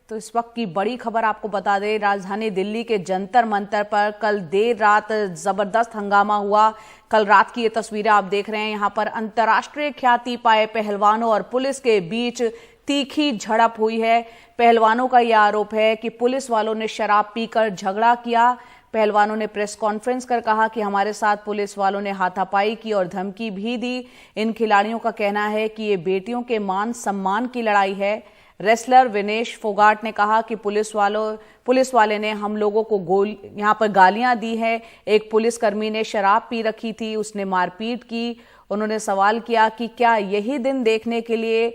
तो इस वक्त की बड़ी खबर आपको बता दें, राजधानी दिल्ली के जंतर मंतर पर कल देर रात जबरदस्त हंगामा हुआ। कल रात की ये तस्वीरें आप देख रहे हैं। यहां पर अंतर्राष्ट्रीय ख्याति पाए पहलवानों और पुलिस के बीच तीखी झड़प हुई है। पहलवानों का यह आरोप है कि पुलिस वालों ने शराब पीकर झगड़ा किया। पहलवानों ने प्रेस कॉन्फ्रेंस कर कहा कि हमारे साथ पुलिस वालों ने हाथापाई की और धमकी भी दी। इन खिलाड़ियों का कहना है कि ये बेटियों के मान सम्मान की लड़ाई है। रेसलर विनेश फोगाट ने कहा कि पुलिस वाले ने हम लोगों को यहां पर गालियां दी है। एक पुलिसकर्मी ने शराब पी रखी थी, उसने मारपीट की। उन्होंने सवाल किया कि क्या यही दिन देखने के लिए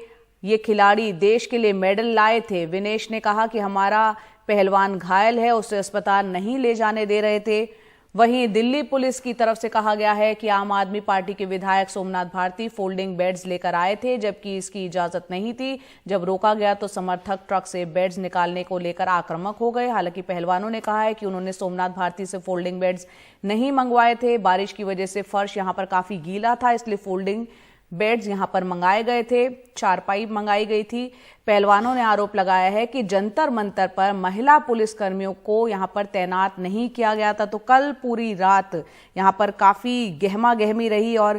ये खिलाड़ी देश के लिए मेडल लाए थे। विनेश ने कहा कि हमारा पहलवान घायल है, उसे अस्पताल नहीं ले जाने दे रहे थे। वहीं दिल्ली पुलिस की तरफ से कहा गया है कि आम आदमी पार्टी के विधायक सोमनाथ भारती फोल्डिंग बेड्स लेकर आए थे, जबकि इसकी इजाजत नहीं थी। जब रोका गया तो समर्थक ट्रक से बेड्स निकालने को लेकर आक्रामक हो गए। हालांकि पहलवानों ने कहा है कि उन्होंने सोमनाथ भारती से फोल्डिंग बेड्स नहीं मंगवाए थे। बारिश की वजह से फर्श यहां पर काफी गीला था, इसलिए फोल्डिंग बेड्स यहां पर मंगाए गए थे, चारपाई मंगाई गई थी। पहलवानों ने आरोप लगाया है कि जंतर मंतर पर महिला पुलिसकर्मियों को यहां पर तैनात नहीं किया गया था। तो कल पूरी रात यहां पर काफी गहमा गहमी रही और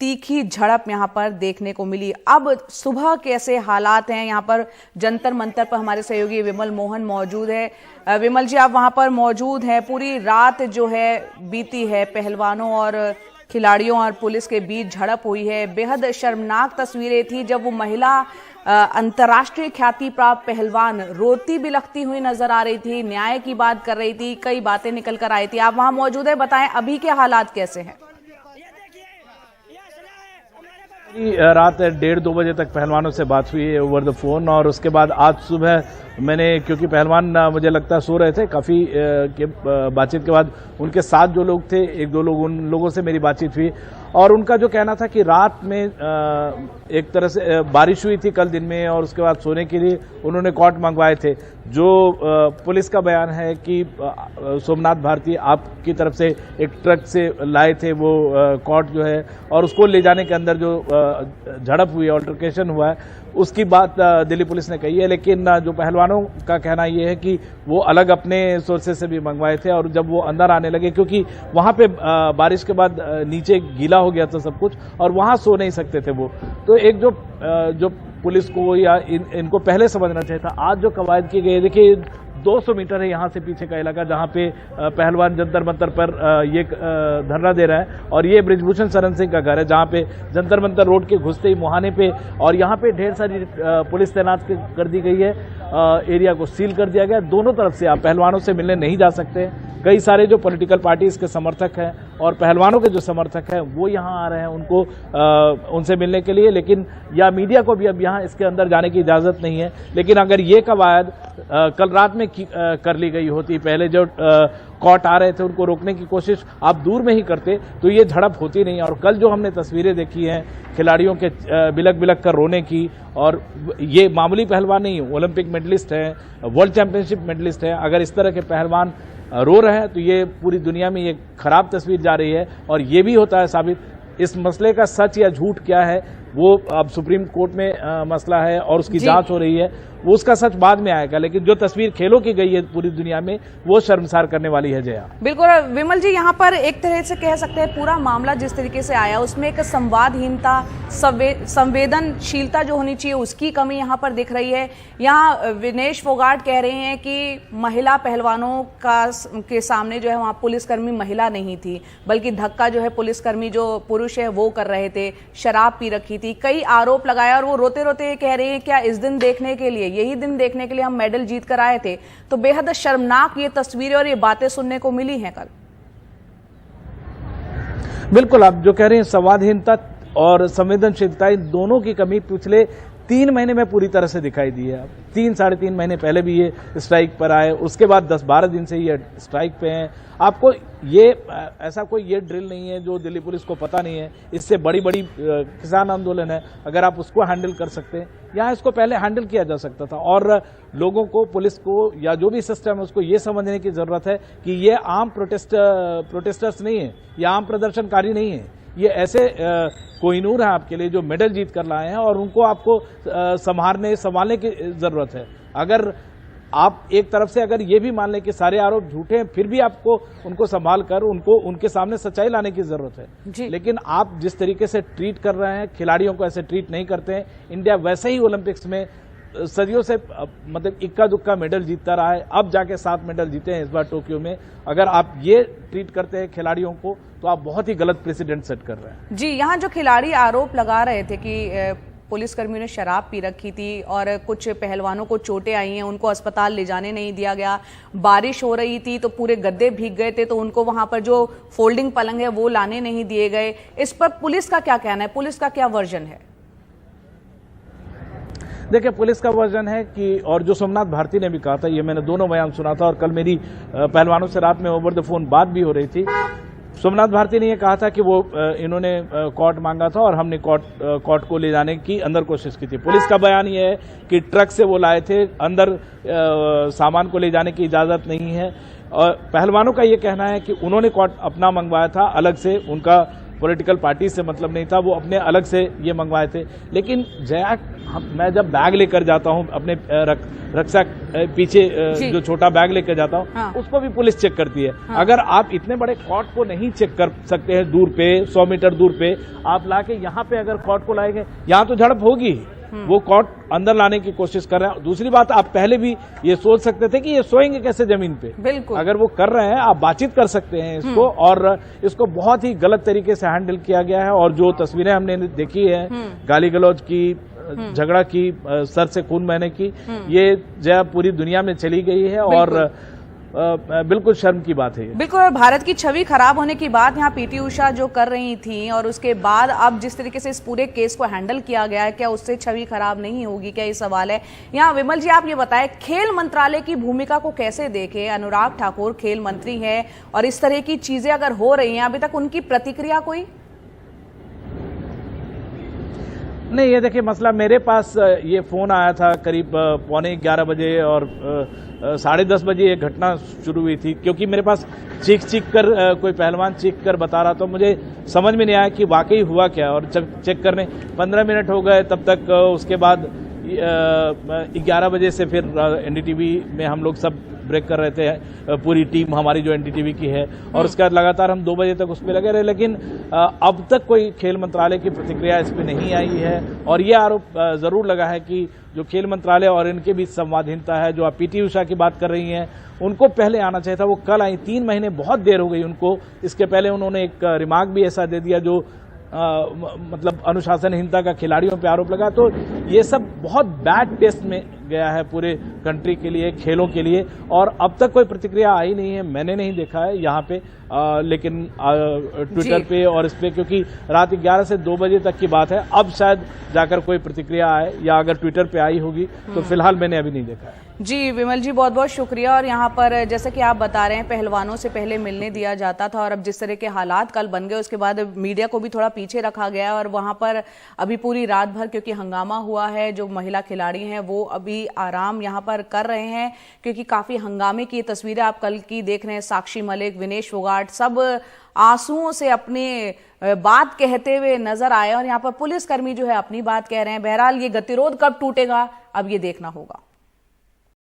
तीखी झड़प यहां पर देखने को मिली। अब सुबह कैसे हालात हैं यहां पर जंतर मंतर पर, हमारे सहयोगी विमल मोहन मौजूद है। विमल जी, आप वहां पर मौजूद हैं। पूरी रात जो है बीती है, पहलवानों और खिलाड़ियों और पुलिस के बीच झड़प हुई है। बेहद शर्मनाक तस्वीरें थी जब वो महिला अंतर्राष्ट्रीय ख्याति प्राप्त पहलवान रोती बिलखती हुई नजर आ रही थी, न्याय की बात कर रही थी, कई बातें निकल कर आई थी। आप वहां मौजूद है, बताएं अभी के हालात कैसे हैं। रात 1:30-2 बजे तक पहलवानों से बात हुई है ओवर द फोन, और उसके बाद आज सुबह मैंने, क्योंकि पहलवान मुझे लगता है सो रहे थे, काफ़ी बातचीत के बाद उनके साथ जो लोग थे, 1-2 लोग, उन लोगों से मेरी बातचीत हुई और उनका जो कहना था कि रात में एक तरह से बारिश हुई थी कल दिन में, और उसके बाद सोने के लिए उन्होंने कॉट मंगवाए थे। जो पुलिस का बयान है कि सोमनाथ भारती आपकी तरफ से एक ट्रक से लाए थे वो कॉट जो है, और उसको ले जाने के अंदर जो झड़प हुई, ऑल्टरकेशन हुआ है, उसकी बात दिल्ली पुलिस ने कही है। लेकिन जो पहलवानों का कहना ये है कि वो अलग अपने सोर्सेज से भी मंगवाए थे, और जब वो अंदर आने लगे, क्योंकि वहां पे बारिश के बाद नीचे गीला हो गया था सब कुछ, और वहां सो नहीं सकते थे वो, तो एक जो पुलिस को या इनको पहले समझना चाहिए था। आज जो कवायद की गई है, देखिए 200 मीटर है यहाँ से पीछे का इलाका जहाँ पे पहलवान जंतर मंतर पर ये धरना दे रहा है, और ये बृजभूषण शरण सिंह का घर है जहाँ पे जंतर मंतर रोड के घुसते ही मुहाने पे, और यहाँ पे ढेर सारी पुलिस तैनात कर दी गई है। एरिया को सील कर दिया गया। दोनों तरफ से आप पहलवानों से मिलने नहीं जा सकते। कई सारे जो पॉलिटिकल पार्टीज के समर्थक हैं और पहलवानों के जो समर्थक हैं वो यहाँ आ रहे हैं उनको उनसे मिलने के लिए, लेकिन या मीडिया को भी अब यहाँ इसके अंदर जाने की इजाजत नहीं है। लेकिन अगर ये कवायद कल रात में कर ली गई होती, पहले जो कॉट आ रहे थे उनको रोकने की कोशिश आप दूर में ही करते, तो ये झड़प होती नहीं। और कल जो हमने तस्वीरें देखी हैं खिलाड़ियों के बिलक बिलक कर रोने की, और ये मामूली पहलवान नहीं, ओलंपिक मेडलिस्ट हैं, वर्ल्ड चैंपियनशिप मेडलिस्ट हैं, अगर इस तरह के पहलवान रो रहे हैं तो ये पूरी दुनिया में ये खराब तस्वीर जा रही है। और ये भी होता है साबित इस मसले का सच या झूठ क्या है, वो अब सुप्रीम कोर्ट में मसला है और उसकी जांच हो रही है, वो उसका सच बाद में आएगा। लेकिन जो तस्वीर खेलों की गई है पूरी दुनिया में, वो शर्मसार करने वाली है। जया, बिल्कुल विमल जी, यहाँ पर एक तरह से कह सकते हैं पूरा मामला जिस तरीके से आया उसमें एक संवादहीनता, संवेदनशीलता जो होनी चाहिए उसकी कमी यहाँ पर दिख रही है। यहाँ विनेश फोगाट कह रहे हैं कि महिला पहलवानों के सामने जो है वहाँ पुलिसकर्मी महिला नहीं थी, बल्कि धक्का जो है पुलिसकर्मी जो पुरुष है वो कर रहे थे, शराब पी रखी थी, कई आरोप लगाया। और वो रोते रोते कह रहे हैं क्या इस दिन देखने के लिए, यही दिन देखने के लिए हम मेडल जीत कर आए थे। तो बेहद शर्मनाक ये तस्वीरें और ये बातें सुनने को मिली हैं कल। बिल्कुल, आप जो कह रहे हैं संवादहीनता और संवेदनशीलता, इन दोनों की कमी पिछले 3 महीने में पूरी तरह से दिखाई दी है। 3-3.5 महीने पहले भी ये स्ट्राइक पर आए, उसके बाद 10-12 दिन से ये स्ट्राइक पे हैं। आपको ये ऐसा कोई ये ड्रिल नहीं है जो दिल्ली पुलिस को पता नहीं है। इससे बड़ी बड़ी किसान आंदोलन है, अगर आप उसको हैंडल कर सकते हैं, यहाँ इसको पहले हैंडल किया जा सकता था। और लोगों को, पुलिस को या जो भी सिस्टम है उसको ये समझने की जरूरत है कि ये आम प्रोटेस्टर्स नहीं है, ये आम प्रदर्शनकारी नहीं है, ये ऐसे कोहिनूर है आपके लिए जो मेडल जीत कर लाए हैं, और उनको आपको संभालने की जरूरत है। अगर आप एक तरफ से अगर ये भी मान लें कि सारे आरोप झूठे हैं, फिर भी आपको उनको संभाल कर उनके सामने सच्चाई लाने की जरूरत है। लेकिन आप जिस तरीके से ट्रीट कर रहे हैं, खिलाड़ियों को ऐसे ट्रीट नहीं करते हैं। इंडिया वैसे ही ओलंपिक्स में सदियों से मतलब इक्का दुक्का मेडल जीतता रहा है, अब जाके 7 मेडल जीते हैं इस बार टोक्यो में। अगर आप ये ट्रीट करते हैं खिलाड़ियों को तो आप बहुत ही गलत प्रेसिडेंट सेट कर रहे हैं। जी, यहाँ जो खिलाड़ी आरोप लगा रहे थे कि पुलिसकर्मियों ने शराब पी रखी थी और कुछ पहलवानों को चोटें आई हैं, उनको अस्पताल ले जाने नहीं दिया गया, बारिश हो रही थी तो पूरे गद्दे भीग गए थे तो उनको वहां पर जो फोल्डिंग पलंग है वो लाने नहीं दिए गए, इस पर पुलिस का क्या कहना है, पुलिस का क्या वर्जन है? देखिए, पुलिस का वर्जन है कि, और जो सोमनाथ भारती ने भी कहा था, ये मैंने दोनों बयान सुना था और कल मेरी पहलवानों से रात में ओवर द फोन बात भी हो रही थी। सोमनाथ भारती ने यह कहा था कि वो इन्होंने कोर्ट मांगा था और हमने कोर्ट को ले जाने की अंदर कोशिश की थी। पुलिस का बयान यह है कि ट्रक से वो लाए थे, अंदर सामान को ले जाने की इजाजत नहीं है। और पहलवानों का ये कहना है कि उन्होंने कोर्ट अपना मंगवाया था, अलग से, उनका पॉलिटिकल पार्टी से मतलब नहीं था, वो अपने अलग से ये मंगवाए थे। लेकिन जया, मैं जब बैग लेकर जाता हूं अपने रक्षा पीछे जो छोटा बैग लेकर जाता हूं, हाँ। उसको भी पुलिस चेक करती है। हाँ। अगर आप इतने बड़े कोर्ट को नहीं चेक कर सकते हैं दूर पे, 100 मीटर दूर पे, आप लाके यहाँ पे अगर कोर्ट को लाएंगे, यहाँ तो झड़प होगी। वो कोर्ट अंदर लाने की कोशिश कर रहे हैं। दूसरी बात, आप पहले भी ये सोच सकते थे कि ये सोएंगे कैसे जमीन पे। बिल्कुल, अगर वो कर रहे हैं, आप बातचीत कर सकते हैं इसको। और इसको बहुत ही गलत तरीके से हैंडल किया गया है। और जो तस्वीरें हमने देखी है गाली गलौज की, झगड़ा की, सर से खून बहने की, ये जया पूरी दुनिया में चली गई है और बिल्कुल शर्म की बात है। बिल्कुल, और भारत की छवि खराब होने की बात यहाँ पीटी उषा जो कर रही थी और उसके बाद अब जिस तरीके से इस पूरे केस को हैंडल किया गया है, क्या उससे छवि खराब नहीं होगी, क्या ये सवाल है। यहाँ विमल जी, आप ये बताएं, खेल मंत्रालय की भूमिका को कैसे देखें? अनुराग ठाकुर खेल मंत्री हैं और इस तरह की चीजें अगर हो रही हैं, अभी तक उनकी प्रतिक्रिया कोई नहीं। ये देखिए, मसला मेरे पास ये फोन आया था करीब 11:15 बजे और 10:30 बजे ये घटना शुरू हुई थी, क्योंकि मेरे पास चीख कर कोई पहलवान चीख कर बता रहा, तो मुझे समझ में नहीं आया कि वाकई हुआ क्या। और चेक करने 15 मिनट हो गए, तब तक उसके बाद 11 बजे से फिर एनडीटीवी में हम लोग सब ब्रेक कर रहे थे, पूरी टीम हमारी जो एनडीटीवी की है, और उसके बाद लगातार हम 2 बजे तक उस पर लगे रहे। लेकिन अब तक कोई खेल मंत्रालय की प्रतिक्रिया इस पर नहीं आई है। और ये आरोप जरूर लगा है कि जो खेल मंत्रालय और इनके बीच संवादहीनता है, जो आप पीटी उषा की बात कर रही हैं, उनको पहले आना चाहिए था। वो कल आई, 3 महीने बहुत देर हो गई उनको। इसके पहले उन्होंने एक रिमार्क भी ऐसा दे दिया जो मतलब अनुशासनहीनता का खिलाड़ियों पे आरोप लगा। तो ये सब बहुत बैड टेस्ट में गया है पूरे कंट्री के लिए, खेलों के लिए। और अब तक कोई प्रतिक्रिया आई नहीं है, मैंने नहीं देखा है यहाँ पे, लेकिन ट्विटर पे और इस पे, क्योंकि रात 11 से 2 बजे तक की बात है। अब शायद जाकर कोई प्रतिक्रिया आए, या अगर ट्विटर पे आई होगी तो फिलहाल मैंने अभी नहीं देखा है। जी विमल जी, बहुत बहुत शुक्रिया। और यहाँ पर जैसे कि आप बता रहे हैं, पहलवानों से पहले मिलने दिया जाता था और अब जिस तरह के हालात कल बन गए, उसके बाद मीडिया को भी थोड़ा पीछे रखा गया और वहां पर अभी पूरी रात भर क्योंकि हंगामा हुआ है, जो महिला खिलाड़ी हैं वो अभी आराम यहाँ पर कर रहे हैं, क्योंकि काफी हंगामे की तस्वीरें आप कल की देख रहे हैं। साक्षी मलिक, विनेश फोगाट, सब आंसुओं से अपने बात कहते हुए नजर आए और यहाँ पर पुलिसकर्मी जो है अपनी बात कह रहे हैं। बहरहाल ये गतिरोध कब टूटेगा, अब ये देखना होगा।